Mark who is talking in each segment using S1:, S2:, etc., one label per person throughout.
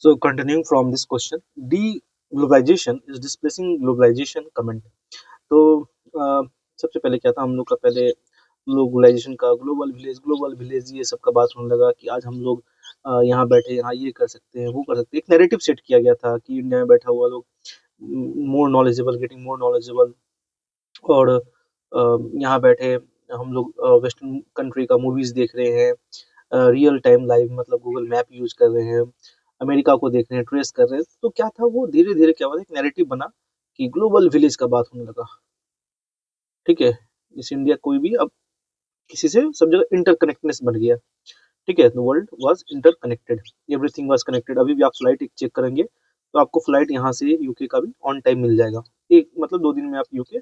S1: So continuing from this question, de-globalization is displacing globalization comment. तो अ, सबसे पहले क्या था, हम लोग का पहले ग्लोबलाइजेशन का ग्लोबल विलेज ये सब का बात होने लगा कि आज हम लोग यहाँ बैठे यहाँ ये कर सकते हैं वो कर सकते हैं। एक नैरेटिव सेट किया गया था कि इंडिया में बैठा हुआ लोग more knowledgeable, getting more knowledgeable, और यहाँ बैठे हम लोग वेस्टर्न कंट्री का मूवीज देख रहे हैं, रियल टाइम लाइव मतलब गूगल मैप यूज कर रहे हैं, अमेरिका को देख रहे हैं, ट्रेस कर रहे हैं। तो क्या था, वो धीरे धीरे क्या हुआ, एक नैरेटिव बना कि ग्लोबल विलेज का बात होने लगा। ठीक है, इस इंडिया कोई भी अब किसी से सब जगह इंटरकनेक्टनेस बन गया। ठीक है, the world was interconnected, everything was connected. अभी भी आप फ्लाइट एक चेक करेंगे तो आपको फ्लाइट यहाँ से यूके का भी ऑन टाइम मिल जाएगा। एक मतलब 2 दिन में आप UK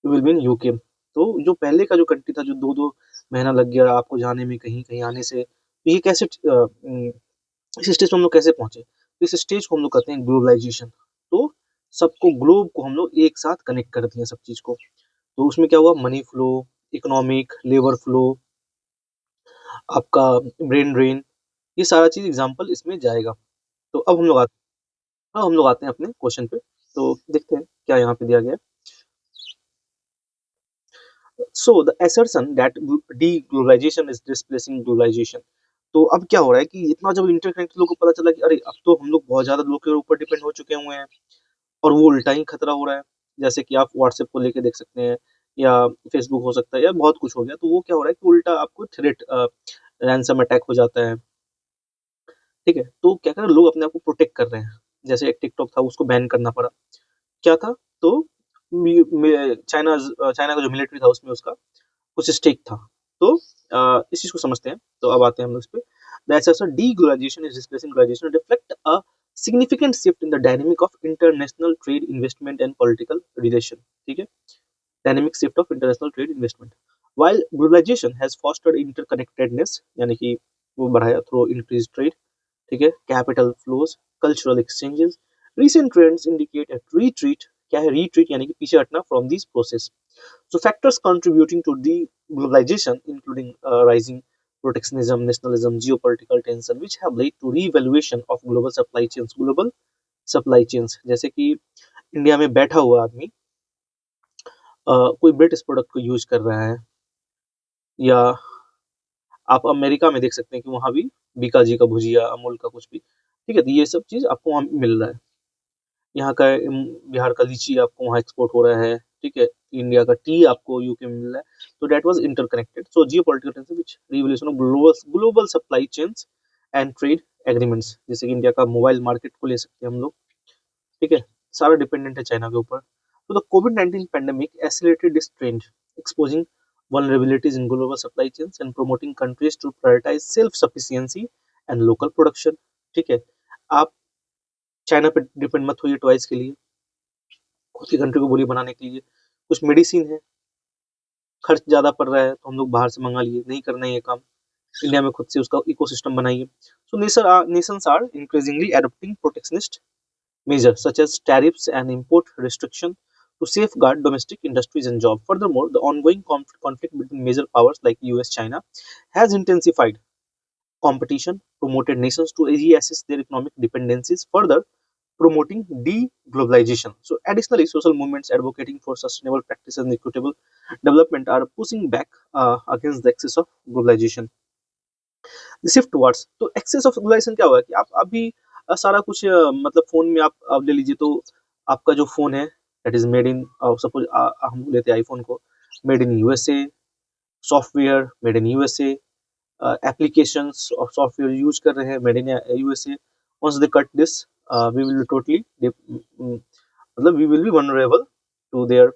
S1: will be in UK. तो जो पहले का जो कंट्री था, जो 2-2 महीना लग गया आपको जाने में, कहीं कहीं आने से, तो ये कैसे इस स्टेज पे हम लोग कैसे पहुंचे? तो इस स्टेज को हम लोग कहते हैं ग्लोबलाइजेशन। तो सबको, ग्लोब को हम लोग एक साथ कनेक्ट कर दिए सब चीज को। तो उसमें क्या हुआ, money flow, economic, labour flow, आपका ब्रेन ड्रेन, ये सारा चीज एग्जांपल इसमें जाएगा। तो अब हम लोग आते हैं अपने क्वेश्चन पे। तो देखते हैं क्या यहाँ पे दिया गया है। So the assertion that deglobalization is displacing globalization। तो अब क्या हो रहा है कि इतना जब इंटरकनेक्ट लोगों को पता चला कि अरे अब तो हम लोग बहुत ज्यादा लोग के ऊपर डिपेंड हो चुके हुए हैं, और वो उल्टा ही खतरा हो रहा है। जैसे कि आप व्हाट्सएप को लेके देख सकते हैं, या फेसबुक हो सकता है, या बहुत कुछ हो गया। तो वो क्या हो रहा है कि उल्टा आपको थ्रेट, रैंसम अटैक हो जाता है। ठीक है, तो क्या कर रहे हैं, लोग अपने आप को प्रोटेक्ट कर रहे हैं। जैसे एक टिकटॉक था, उसको बैन करना पड़ा। क्या था, तो चाइना चाइना का जो मिलिट्री था उसमें उसका कुछ स्टेक था। तो इस चीज को समझते हैं। तो अब आते हैं हम लोग इस पे। The assessor deglobalization is displacing globalization reflect a significant shift in the dynamic of international trade investment and political relation। ठीक है, dynamic shift of international trade investment, while globalization has fostered interconnectedness, यानी कि वो बढ़ाया through increased trade। ठीक है, capital flows, cultural exchanges, recent trends indicate a retreat। क्या है retreat, यानी कि पीछे हटना from these process। So factors contributing to the globalization including rising protectionism, nationalism, geopolitical tension, which have led to re-evaluation of global supply chains। global supply chains, जैसे कि India में बैठा हुआ आदमी कोई ब्रिटिश प्रोडक्ट को यूज कर रहा है, या आप अमेरिका में देख सकते हैं कि वहां भी बीका जी का भुजिया, अमूल का कुछ भी। ठीक है, तो ये सब चीज आपको वहां मिल रहा है। यहाँ का बिहार का लीची आपको वहाँ एक्सपोर्ट हो रहा है। ठीक है, इंडिया का टी आपको यूके में मिल रहा है। तो that was interconnected. So geopolitical tension which revolution of global supply chains and trade agreements, जैसे कि इंडिया का मोबाइल मार्केट को ले सकते हैं हम लोग। ठीक है, सारा डिपेंडेंट है चाइना के ऊपर। तो the covid pandemic accelerated this trend, exposing vulnerabilities in global supply chains and promoting countries to prioritize self sufficiency and local production। ठीक है, आप चाइना पे डिपेंड मत होइए टॉयज के लिए, खुद की कंट्री को बोली बनाने के लिए। कुछ मेडिसिन है, खर्च ज्यादा पड़ रहा है तो हम लोग बाहर से मंगा लिए, नहीं करना है ये काम, इंडिया में खुद से उसका इकोसिस्टम बनाइए। सो nations are increasingly adopting protectionist measures such as tariffs and import restriction to safeguard domestic industries and jobs। Furthermore, the ongoing conflict between major powers like US China has intensified competition, promoted nations to reassess their economic dependencies, further promoting deglobalization। So additionally, social movements advocating for sustainable practices and equitable development are pushing back against the excess of globalization। The shift towards, तो excess of globalization क्या हुआ कि आप अभी सारा कुछ मतलब phone में आप ले लीजिए। तो आपका जो फोन है that is made in, suppose हम लेते हैं आईफोन को, made in USA, software made in USA, applications और सॉफ्टवेयर यूज कर रहे हैं made in USA. once they cut this, we will be totally मतलब we will be vulnerable to their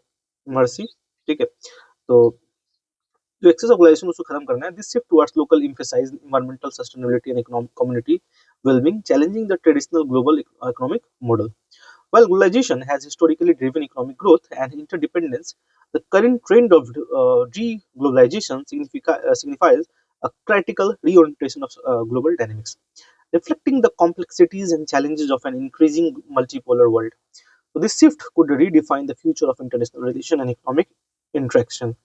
S1: mercy। ठीक है, तो जो एक्सेस ऑफ ग्लोबलाइजेशन उसको खत्म करना है। This shift towards local emphasize environmental sustainability and economic community well-being, challenging the traditional global economic model। While globalization has historically driven economic growth and interdependence, the current trend of de-globalization signifies a critical reorientation of global dynamics, reflecting the complexities and challenges of an increasing multipolar world। So this shift could redefine the future of international relation and economic interaction।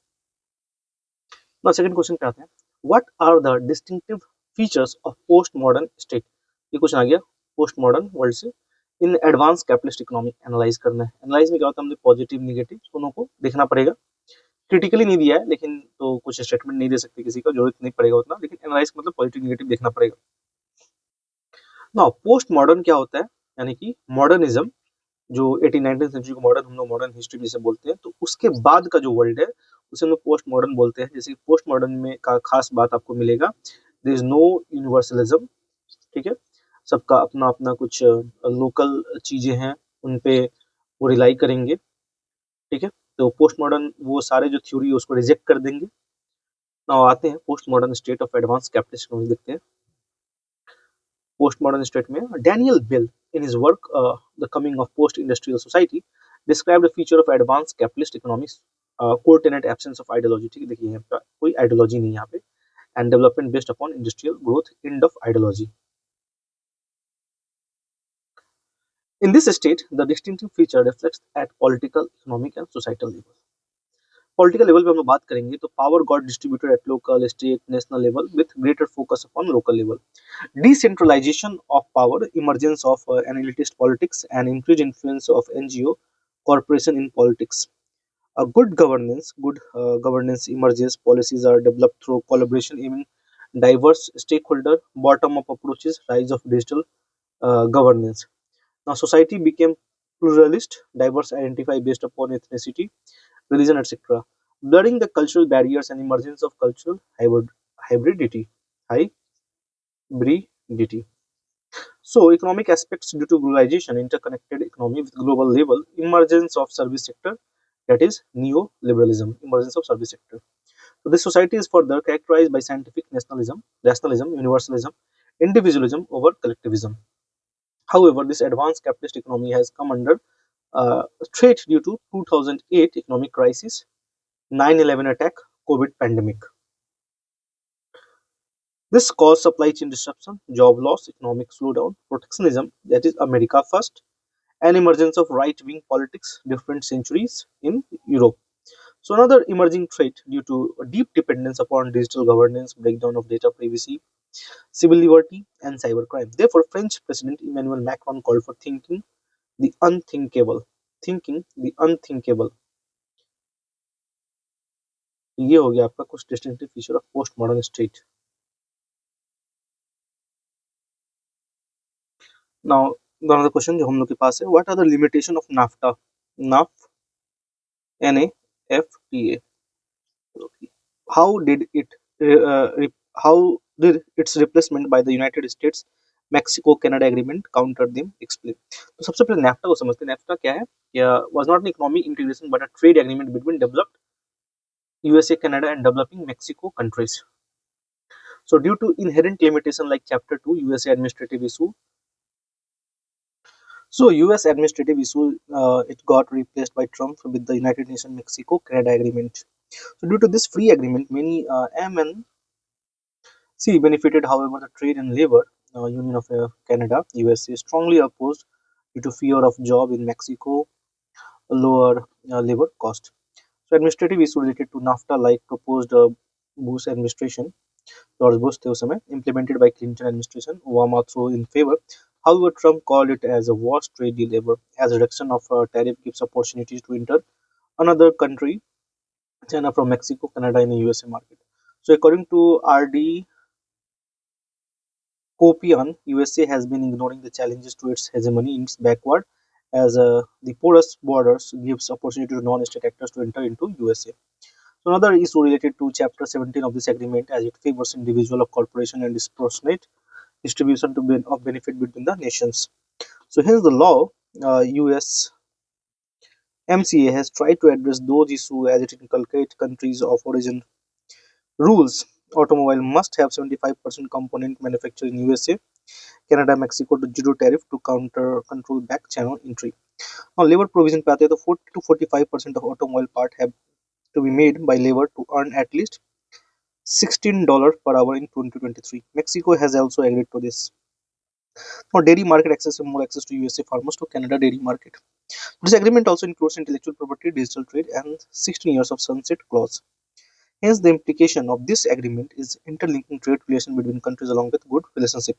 S1: Now, second question पे आते हैं। What are the distinctive features of post-modern state? ये question आ गया, post modern world से in advance capitalist economy analyse करना है। Analyse में क्या होता है, हमने पॉजिटिव निगेटिव दोनों को देखना पड़ेगा। क्रिटिकली नहीं दिया है लेकिन तो कुछ स्टेटमेंट नहीं दे सकते किसी का, जरूरत नहीं पड़ेगा उतना, लेकिन एनालाइज मतलब पॉजिटिव निगेटिव देखना पड़ेगा। ना पोस्ट मॉडर्न क्या होता है, यानी कि मॉडर्निज्म जो 18-19 सेंचुरी को मॉडर्न, हम लोग मॉडर्न हिस्ट्री जिसे बोलते हैं, तो उसके बाद का जो वर्ल्ड है उसे हम लोग पोस्ट मॉडर्न बोलते हैं। जैसे पोस्ट मॉडर्न में का खास बात आपको मिलेगा, देयर इज नो यूनिवर्सलिज्म, ठीक है, सबका अपना अपना कुछ लोकल चीजें हैं, उन पे वो रिलाई करेंगे, ठीक है। तो पोस्ट मॉडर्न वो सारे जो थ्योरी है उसको रिजेक्ट कर देंगे। नाउ आते हैं post modern state of advance capitalist economy, देखते हैं पोस्ट मॉडर्न स्टेट में। Daniel Bell in his work The Coming of Post-Industrial Society described a feature of advanced capitalist economics, core tenet absence of ideology, ठीक है, देखिए यहाँ पे कोई ideology नहीं है यहाँ पे, and development based upon industrial growth, end of ideology. In this state, the distinctive feature reflects at political, economic and societal level. Political level पे हम लोग बात करेंगे तो power got distributed at local, state, national level with greater focus upon local level. Decentralization of power, emergence of an elitist politics, and increased influence of NGO corporation in politics. A good governance emerges. Policies are developed through collaboration in diverse stakeholder, bottom-up approaches, rise of digital governance. Now, society became pluralist, diverse, identify based upon ethnicity, religion, etc., blurring the cultural barriers and emergence of cultural hybridity. Hybridity. So, economic aspects due to globalization, interconnected economy with global level, emergence of service sector, that is neoliberalism, emergence of service sector. So, this society is further characterized by scientific nationalism, rationalism, universalism, individualism over collectivism. However, this advanced capitalist economy has come under threat due to 2008 economic crisis, 9/11 attack, COVID pandemic. This caused supply chain disruption, job loss, economic slowdown, protectionism, that is America first, and emergence of right-wing politics, different centuries in Europe. So another emerging threat due to a deep dependence upon digital governance, breakdown of data privacy, civil liberty, and cybercrime. Therefore, French President Emmanuel Macron called for thinking the unthinkable. Thinking the unthinkable. ये हो गया आपका कुछ distinctive feature of postmodern state. Now, one of the question जो हम लोग के पास है, what are the limitation of NAFTA? NAF, NAFTA. How did it how did its replacement by the United States, Mexico, Canada agreement counter them? Explain. तो सबसे पहले NAFTA को समझते हैं। NAFTA क्या है? Was not an economic integration but a trade agreement between developed USA, Canada and developing Mexico countries. So due to inherent limitation like Chapter 2 USA administrative issue, so US administrative issue, it got replaced by Trump with the United Nations Mexico Canada agreement. So due to this free agreement, many MNC benefited. However, the Trade and Labor Union of Canada USA strongly opposed due to fear of job in Mexico, lower labor cost. So administrative issue related to NAFTA like proposed Bush administration, George Bush थे उस समय, implemented by Clinton administration, Obama through in favor. However, Trump called it as a worst trade deal ever, as reduction of tariff gives opportunities to enter another country, China from Mexico, Canada in the USA market. So according to R.D. Kopian, USA has been ignoring the challenges to its hegemony in its backward, as the porous borders gives opportunity to non-state actors to enter into USA. So another issue related to Chapter 17 of this agreement, as it favors individual or corporation and disproportionate distribution of benefit between the nations. So hence the law, US MCA has tried to address those issues as it inculcates countries of origin rules. Automobile must have 75% component manufactured in USA, Canada, Mexico to zero tariff to counter control back channel entry. Now labor provision पे आते हैं तो 40 to 45% of automobile part have to be made by labor to earn at least $16 per hour in 2023. Mexico has also agreed to this. Now dairy market access and more access to USA farmers to Canada dairy market. This agreement also includes intellectual property, digital trade, and 16 years of sunset clause. Hence, the implication of this agreement is interlinking trade relations between countries along with good relationship.